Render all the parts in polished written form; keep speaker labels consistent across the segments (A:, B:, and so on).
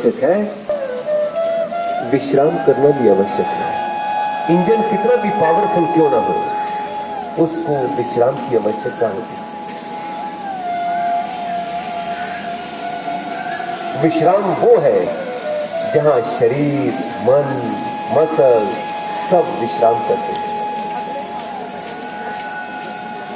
A: आवश्यक है, विश्राम करना भी आवश्यक है। इंजन कितना भी पावरफुल क्यों ना हो, उसको विश्राम की आवश्यकता होती है। विश्राम वो है जहां शरीर, मन, मसल सब विश्राम करते हैं।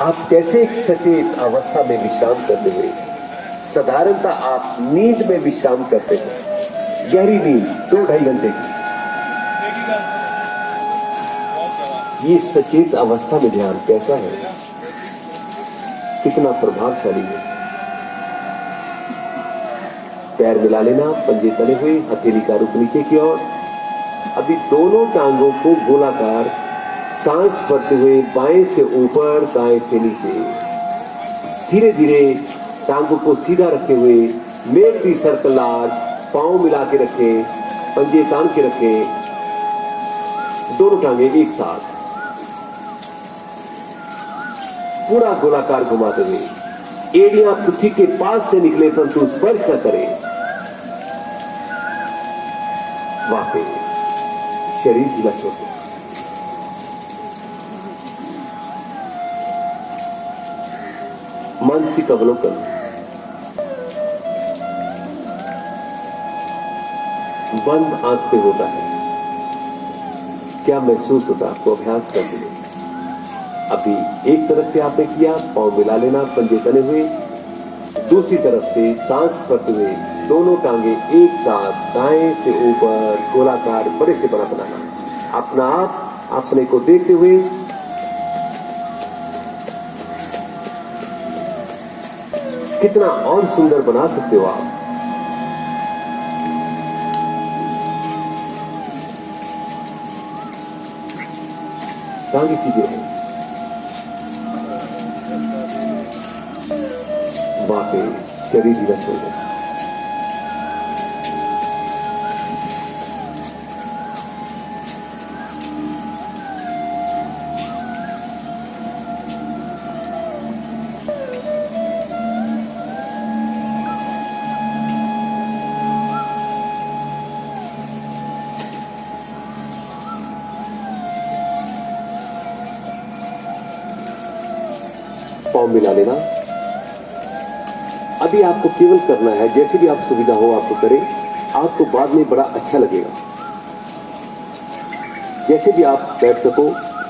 A: आप कैसे एक सचेत अवस्था में विश्राम करते हुए, साधारणतः आप नींद में विश्राम करते हैं, गहरी नींद 2-2.5 घंटे की, ये सचेत अवस्था में ध्यान कैसा है, कितना प्रभावशाली है। पैर मिला लेना, पंजे तले हुए, हथेली का रुख नीचे की ओर। अभी दोनों टांगों को गोलाकार सांस भरते हुए बाएं से ऊपर, दाएं से नीचे, धीरे धीरे टांगों को सीधा रखे हुए मेक दी सर्कल आर्च, पांव मिला के रखे, पंजे तान के रखे, दोनों टांगे एक साथ पूरा गोलाकार घुमाते हुए, एड़ियां पृथ्वी के पास से निकले परंतु स्पर्श न करें। वापस शरीर ढीला छोड़ दो। मानसिक अवलोकन, बंद आंख पे होता है, क्या महसूस होता है आपको? अभ्यास कर लीजिए। अभी एक तरफ से आपने किया, पांव मिला लेना, पंजे तने हुए, दूसरी तरफ से सांस भरते हुए दोनों टांगे एक साथ दाएं से ऊपर गोलाकार बड़े से बना बनाना, अपना आप अपने को देखते हुए कितना और सुंदर बना सकते हो आप। टांगे सीधे हैं, वापस शरीर ढीला छोड़ दो। पांव मिला लेना। अभी आपको केवल करना है, जैसे भी आप सुविधा हो आपको करें, आपको बाद में बड़ा अच्छा लगेगा। जैसे भी आप बैठ सको,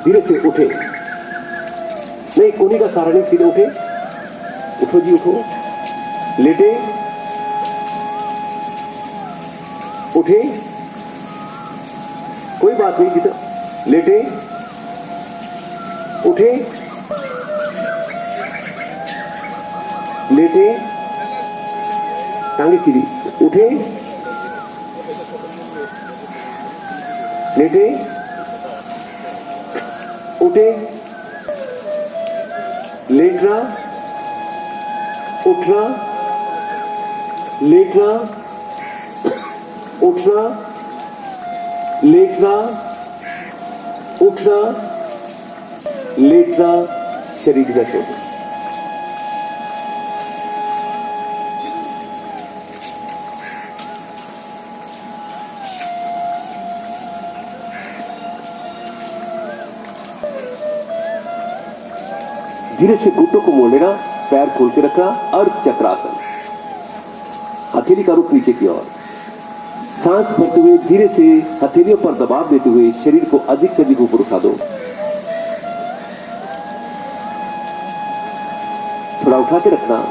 A: धीरे से उठे, नहीं कोनी का सहारा नहीं, सीधे उठे, उठो जी उठो, लेटे, उठे, कोई बात नहीं, जितना लेटे, उठे, लेटे, टांगे सीधी, उठे, लेटे, उठे, लेटना, उठना, लेटना, उठना, लेटना, उठना, लेटना, शरीर का छोड़ना। धीरे से घुटनों को मोड़ लेना, पैर खोल के रखना, अर्ध चक्रासन, हथेली का रुख नीचे की ओर, सांस भरते हुए धीरे से हथेलियों पर दबाव देते हुए शरीर को अधिक से अधिक ऊपर उठा दो। थोड़ा उठा के रखना।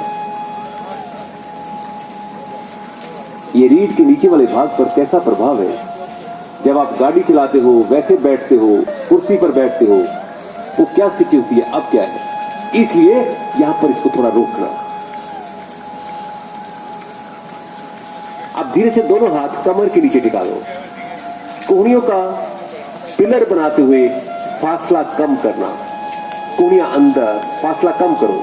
A: ये रीढ़ के नीचे वाले भाग पर कैसा प्रभाव है? जब आप गाड़ी चलाते हो, वैसे बैठते हो, कुर्सी पर बैठते हो, वो क्या स्थिति होती है, अब क्या है? इसलिए यहां पर इसको थोड़ा रोकना। अब धीरे से दोनों हाथ कमर के नीचे टिका दो। कोहनियों का पिलर बनाते हुए फासला कम करना, कोहनियां अंदर, फासला कम करो,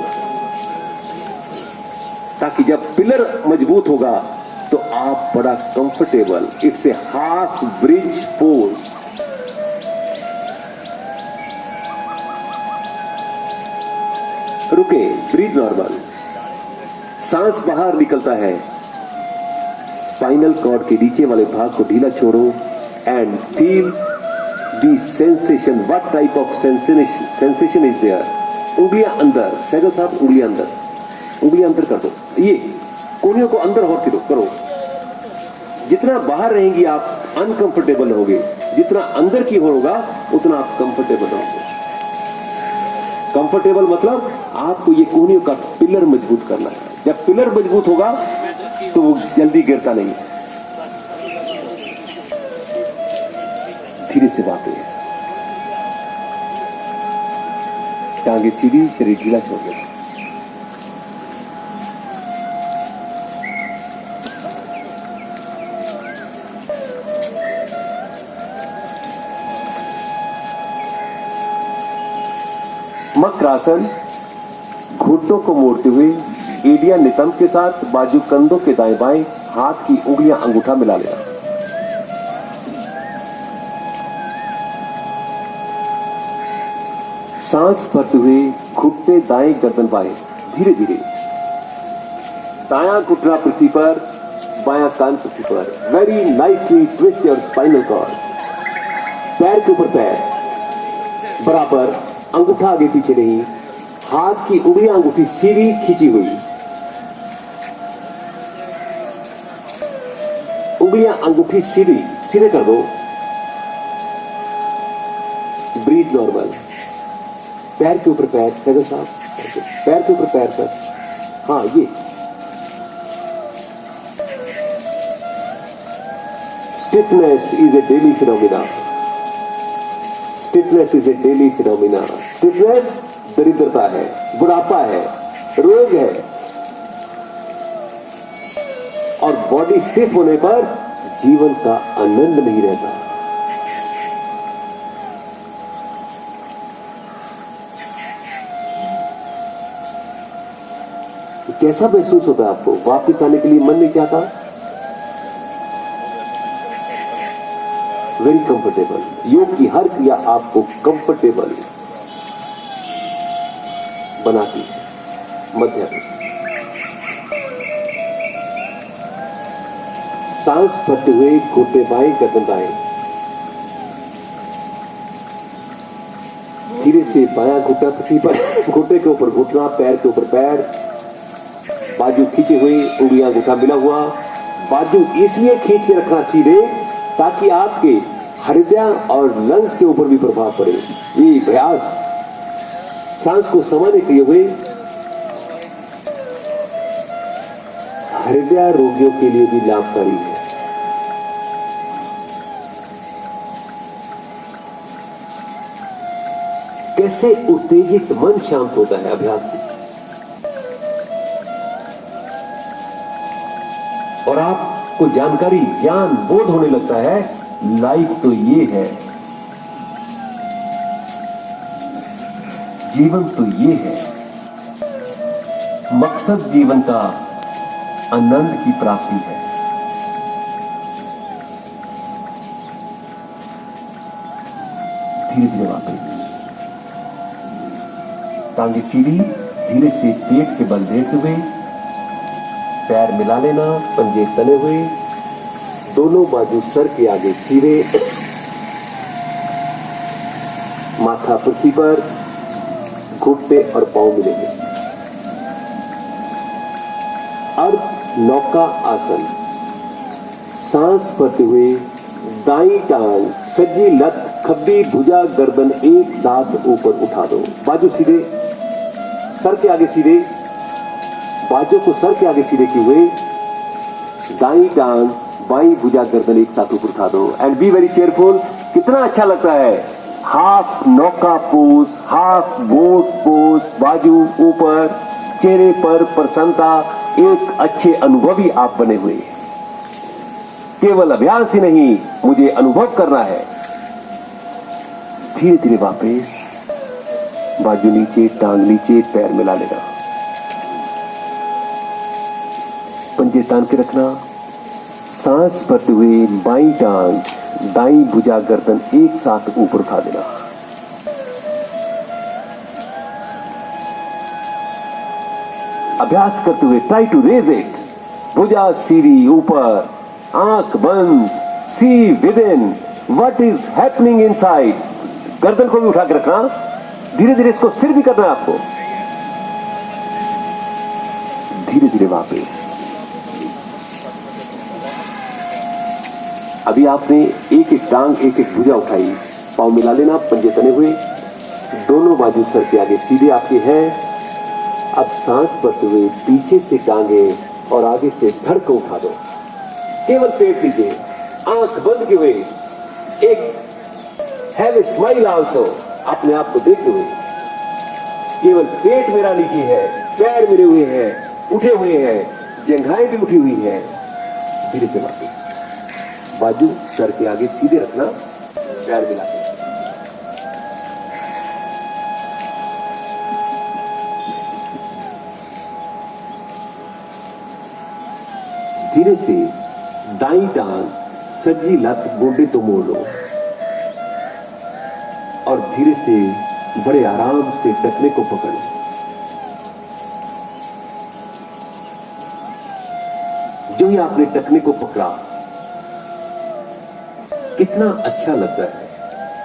A: ताकि जब पिलर मजबूत होगा तो आप बड़ा comfortable, it's a half bridge pose. रुके, ब्रीथ नॉर्मल, सांस बाहर निकलता है, स्पाइनल कॉर्ड के नीचे वाले भाग को ढीला छोड़ो and feel the sensation. What type of sensation is there? उंगलियां अंदर. सैगल साहब उंगलियां अंदर, उंगलियां अंदर कर दो. ये कोहनियों को अंदर और करो. जितना बाहर रहेंगी आप अनकंफर्टेबल होगे, जितना अंदर की होगा उतना आप कंफर्टेबल रहोगे. कंफर्टेबल मतलब आपको ये कोहनियों का पिलर मजबूत करना है. जब पिलर मजबूत होगा तो वो जल्दी गिरता नहीं. धीरे से वापस टांगे सीधी, शरीर ढीला छोड़ दो. मकरासन. घुटनों को मोड़ते हुए एडिया नितंब के साथ बाजू कंधों के दाएं बाएं, हाथ की उंगलियां अंगूठा मिला लेना. सांस भरते हुए घुटने दाएं, गर्दन बाएं. धीरे धीरे दायां घुटना पृथ्वी पर, बायां कान पृथ्वी पर. Very nicely twist your spinal cord. पैर के ऊपर पैर बराबर, अंगूठा आगे पीछे नहीं. हाथ की उंगलियां अंगूठी सीधी खींची हुई, उंगलियां अंगूठी सीधी सीधे कर दो. Breathe normal. पैर के ऊपर पैर. सैगल साहब पैर के ऊपर पैर सर. हाँ, ये stiffness is a daily phenomena. Stiffness is a daily phenomena. Stiffness दरिद्रता है, बुढ़ापा है, रोग है. और बॉडी स्टिफ होने पर जीवन का आनंद नहीं रहता. कैसा महसूस होता है आपको? वापस आने के लिए मन नहीं चाहता? Very comfortable. योग की हर क्रिया आपको कंफर्टेबल बनाती है. मध्य सांस भरते हुए घुटने बाएं, गर्दन दाएं. धीरे से बायां घुटना पृथ्वी पर, घुटने के ऊपर घुटना, पैर के ऊपर पैर, बाजू खींचे हुए, उंगलियां अंगूठा मिला हुआ. बाजू इसलिए खींच के रखना सीधे ताकि आपके हृदय और लंग्स के ऊपर भी प्रभाव पड़े. ये अभ्यास सांस को समझने के लिए हुए हृदय रोगियों के लिए भी लाभकारी है. कैसे उत्तेजित मन शांत होता है अभ्यास से. और आपको जानकारी, ज्ञान, बोध होने लगता है लाइफ तो ये है, जीवन तो ये है. मकसद जीवन का आनंद की प्राप्ति है. धीरे धीरे वापस टांगे सीधी, धीरे से पेट के बल देते हुए पैर मिला लेना. पंजे तने हुए, दोनों बाजू सर के आगे सीधे, माथा पृथ्वी पर, घुटने और पांव मिलेंगे. अर्ध नौका आसन. सांस भरते हुए दाईं टांग, सज्जी लत, खब्बी, भुजा, गर्दन एक साथ ऊपर उठा दो. बाजू सीधे, सर के आगे सीधे, बाजू को सर के आगे सीधे किए हुए, दाईं टांग, बाईं भुजा, गर्दन एक साथ ऊपर उठा दो. And be very cheerful. कितना अच्छा लगता है. हाफ नौका पोज, हाफ बोट पोज, बाजू ऊपर, चेहरे पर प्रसन्नता. एक अच्छे अनुभवी आप बने हुए. केवल अभ्यास ही नहीं, मुझे अनुभव करना है. धीरे धीरे वापस बाजू नीचे, टांग नीचे, पैर मिला लेना. पंजे तान के रखना. सांस भरते हुए बाईं टांग, दाईं भुजा, गर्दन एक साथ ऊपर उठा देना. अभ्यास करते हुए ट्राई टू रेज इट. भुजा सीधी ऊपर, आंख बंद, see within what is happening inside. गर्दन को भी उठा के रखना, धीरे धीरे इसको स्थिर भी करना है आपको। धीरे धीरे वापस। अभी आपने एक एक टांग, एक एक भुजा उठाई, पांव मिला लेना, पंजे तने हुए, दोनों बाजू सर के आगे सीधे आपके हैं। अब सांस भरते हुए पीछे से टांगे और आगे से धड़ को उठा दो, केवल पेट नीचे, आंख बंद किए हुए, एक हैव ए स्माइल आल्सो, अपने आप को देखते हुए। केवल पेट मेरा नीचे है, पैर मेरे हुए हैं, उठे हुए हैं, जंघाएं भी उठी हुई हैं। धीरे से वापस, बाजू सर के आगे सीधे रखना, पैर मिला के। धीरे से दाईं टांग सज्जी लत गोडे तो मोड़ लो और धीरे से बड़े आराम से टखने को पकड़ो। जो ही आपने टखने को पकड़ा, कितना अच्छा लगता है।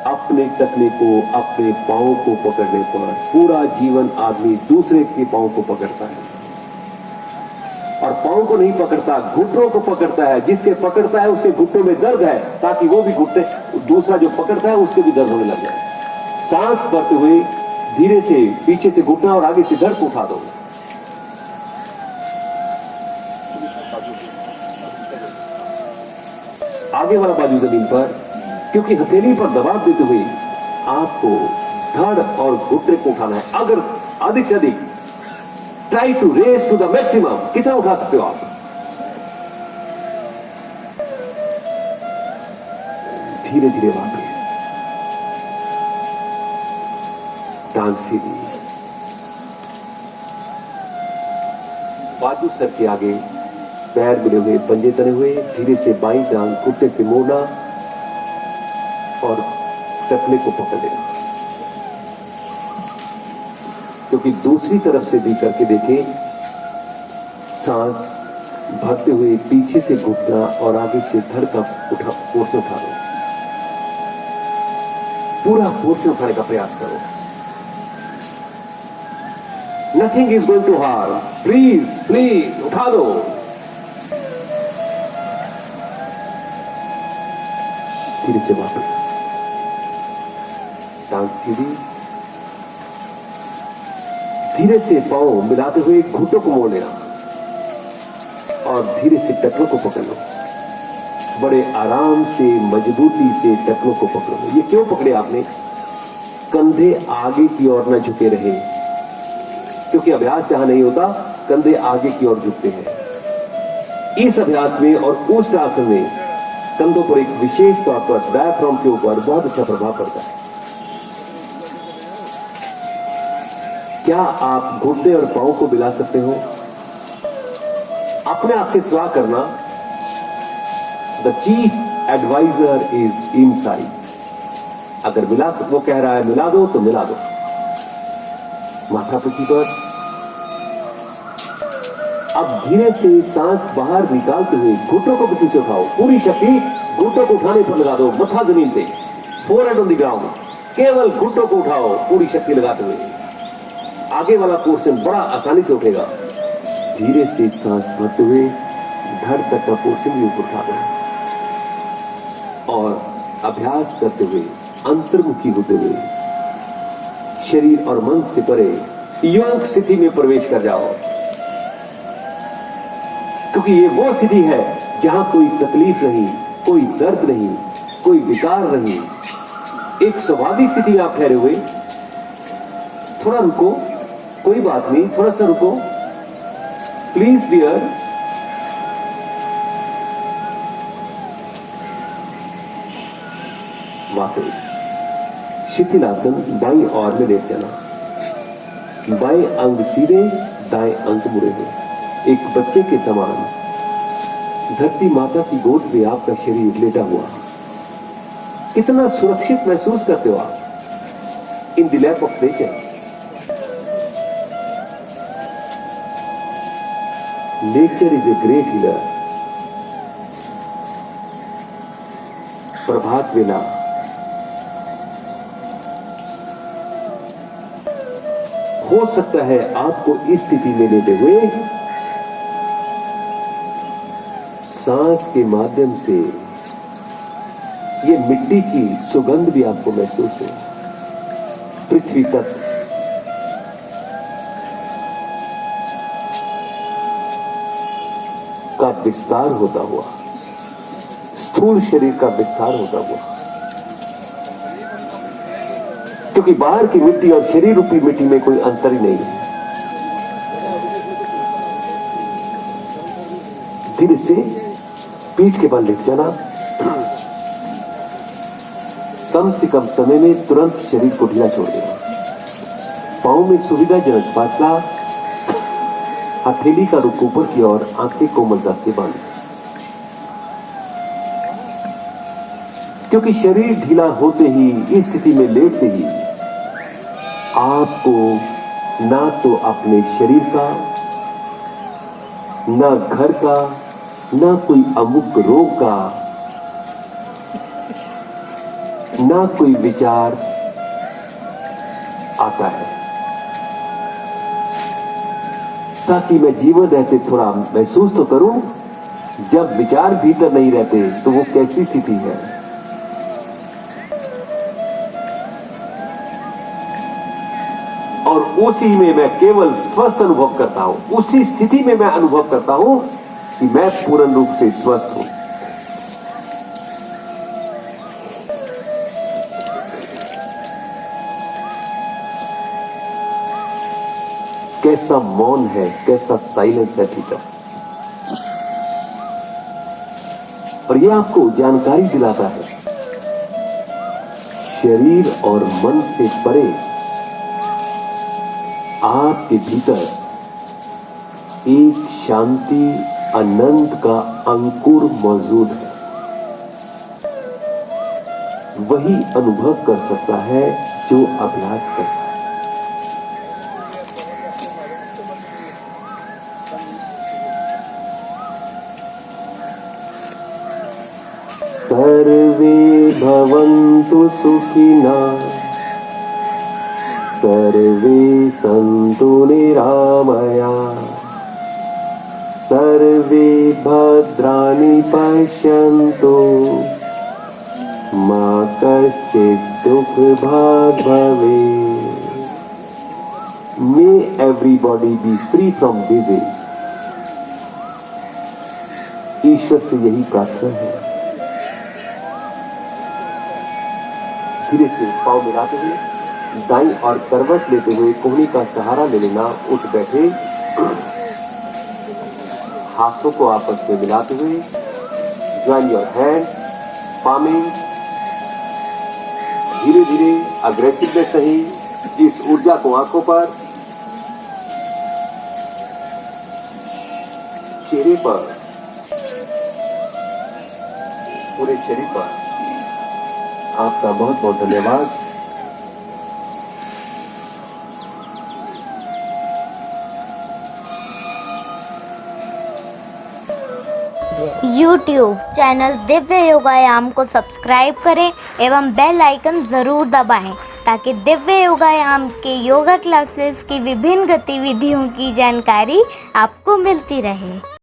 A: अपने टखने को, अपने पांव को पकड़ने पर पूरा जीवन आदमी दूसरे के पांव को पकड़ता है, और पांव को नहीं पकड़ता, घुटनों को पकड़ता है। जिसके पकड़ता है उसके घुटनों में दर्द है, ताकि वो भी घुटने, दूसरा जो पकड़ता है उसके भी दर्द होने लग जाए। सांस भरते हुए धीरे से पीछे से घुटना और आगे से धड़ को उठा दो। आगे वाला बाजू जमीन पर, क्योंकि हथेली पर दबाव देते हुए आपको धड़ और घुटने को उठाना है। अगर अधिक से अधिक try to raise to the maximum, कितना उठा सकते हो आप। धीरे धीरे वापस, टांग सीधी, बाजू सर के आगे, पैर मिले हुए, पंजे तने हुए। धीरे से बाईं टांग घुटने से मोड़ना और टखने को पकड़ लेना। क्योंकि दूसरी तरफ से भी करके देखें। सांस भरते हुए पीछे से घुटना और आगे से धड़ का पोर्शन उठा लो। पूरा पोर्शन उठाने का प्रयास करो। Nothing is going to harm. Please please उठा दो। धीरे से वापस, टांग सीधी, धीरे से पांव मिलाते हुए घुटनों को मोड़ लेना और धीरे से टखनों को पकड़ लो। बड़े आराम से, मजबूती से टखनों को पकड़ो। ये क्यों पकड़े आपने? कंधे आगे की ओर न झुके रहे, क्योंकि अभ्यास जहां नहीं होता कंधे आगे की ओर झुकते हैं। इस अभ्यास में और उष्टासन में कंधों पर एक विशेष तौर पर डायफ्राम के ऊपर बहुत अच्छा प्रभाव पड़ता है। क्या आप घुटने और पांव को मिला सकते हो? अपने आप से सवाल करना, the chief adviser is inside. अगर मिला, वो कह रहा है मिला दो तो मिला दो। माथा पीछे पर। अब धीरे से सांस बाहर निकालते हुए घुटनों को पीछे से उठाओ। पूरी शक्ति घुटनों को उठाने पर लगा दो। मथा जमीन पे, फोरहेड ऑन द ग्राउंड। केवल घुटनों को उठाओ पूरी शक्ति लगाते हुए। आगे वाला पोर्शन बड़ा आसानी से उठेगा। धीरे से सांस भरते हुए धड़ तक का पोर्शन भी ऊपर उठा दो और अभ्यास करते हुए अंतर्मुखी होते हुए शरीर और मन से परे योग स्थिति में प्रवेश कर जाओ। क्योंकि ये वो स्थिति है जहां कोई तकलीफ नहीं, कोई दर्द नहीं, कोई विकार नहीं। एक स्वाभाविक स्थिति में आप ठहरे हुए। थोड़ा रुको, कोई बात नहीं, थोड़ा सा रुको, प्लीज बियर। वापस शिथिलासन, बाईं ओर में लेट जाना। बाएं अंग सीधे, दाएं अंग मुड़े हुए, एक बच्चे के समान धरती माता की गोद में आपका शरीर लेटा हुआ। कितना सुरक्षित महसूस करते हो आप in the lap of nature. Nature is a great healer. वेला हो सकता है आपको इस स्थिति में लेते हुए सांस के माध्यम से ये मिट्टी की सुगंध भी आपको महसूस हो। पृथ्वी तत्व का विस्तार होता हुआ, स्थूल शरीर का विस्तार होता हुआ, क्योंकि बाहर की मिट्टी और शरीर रूपी मिट्टी में कोई अंतर ही नहीं है। धीरे से पीठ के बल लेट जाना, कम से कम समय में तुरंत शरीर को ढीला छोड़ देना। पांव में सुविधाजनक फासला, हथेली का रुख ऊपर की ओर, आंखें कोमलता से बंद, क्योंकि शरीर ढीला होते ही, इस स्थिति में लेटते ही आपको ना तो अपने शरीर का, ना घर का, ना कोई अमुक रोग का, ना कोई विचार आता है। ताकि मैं जीवन रहते थोड़ा महसूस तो करूं, जब विचार भीतर नहीं रहते तो वो कैसी स्थिति है। और उसी में मैं केवल स्वस्थ अनुभव करता हूं, उसी स्थिति में मैं अनुभव करता हूं कि मैं पूर्ण रूप से स्वस्थ हूं। कैसा मौन है, कैसा साइलेंस है भीतर। और यह आपको जानकारी दिलाता है शरीर और मन से परे आपके भीतर एक शांति अनंत का अंकुर मौजूद है। वही अनुभव कर सकता है जो अभ्यास करता है। सर्वे भवन्तु सुखिनः, सर्वे सन्तु निरामयाः, सर्वे भद्राणि पश्यन्तु, मा कश्चित् दुःखभाग् भवेत्। May everybody be free from disease। ईश्वर से यही प्रार्थना है। धीरे से पांव मिलाते हुए, दाईं और करवट लेते हुए कोहनी का सहारा ले लेना। उठ बैठे, हाथों को आपस में मिलाते हुए, ज्वाइन योर हैंड, पामिंग। धीरे धीरे अग्रेसिवनेस नहीं, इस ऊर्जा को आंखों पर, चेहरे पर, पूरे शरीर पर। आपका बहुत बहुत धन्यवाद।
B: YouTube चैनल दिव्य योगायाम को सब्सक्राइब करें एवं बेल आइकन ज़रूर दबाएं ताकि दिव्य योगायाम के योगा क्लासेस की विभिन्न गतिविधियों की जानकारी आपको मिलती रहे।